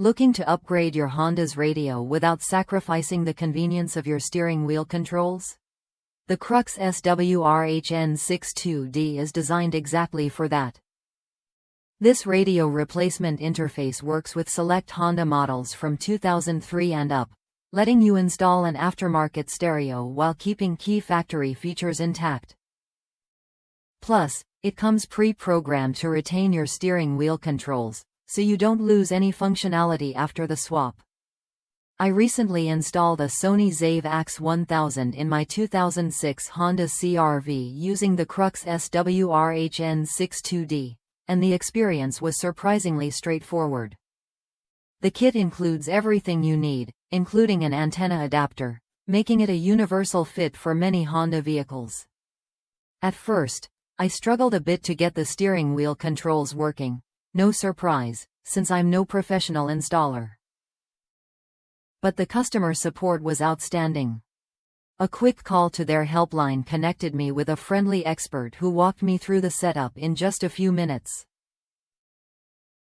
Looking to upgrade your Honda's radio without sacrificing the convenience of your steering wheel controls? The Crux SWRHN-62D is designed exactly for that. This radio replacement interface works with select Honda models from 2003 and up, letting you install an aftermarket stereo while keeping key factory features intact. Plus, it comes pre-programmed to retain your steering wheel controls, so you don't lose any functionality after the swap. I recently installed a Sony XAV-AX1000 in my 2006 Honda CR-V using the Crux SWRHN-62D, and the experience was surprisingly straightforward. The kit includes everything you need, including an antenna adapter, making it a universal fit for many Honda vehicles. At first, I struggled a bit to get the steering wheel controls working. No surprise, since I'm no professional installer. But the customer support was outstanding. A quick call to their helpline connected me with a friendly expert who walked me through the setup in just a few minutes.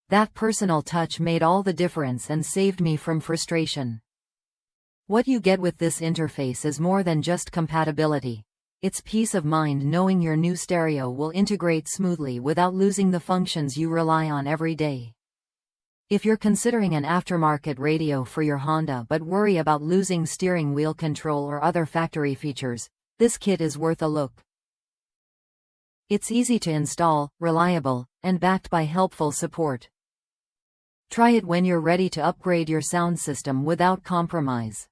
That personal touch made all the difference and saved me from frustration. What you get with this interface is more than just compatibility. It's peace of mind knowing your new stereo will integrate smoothly without losing the functions you rely on every day. If you're considering an aftermarket radio for your Honda but worry about losing steering wheel control or other factory features, this kit is worth a look. It's easy to install, reliable, and backed by helpful support. Try it when you're ready to upgrade your sound system without compromise.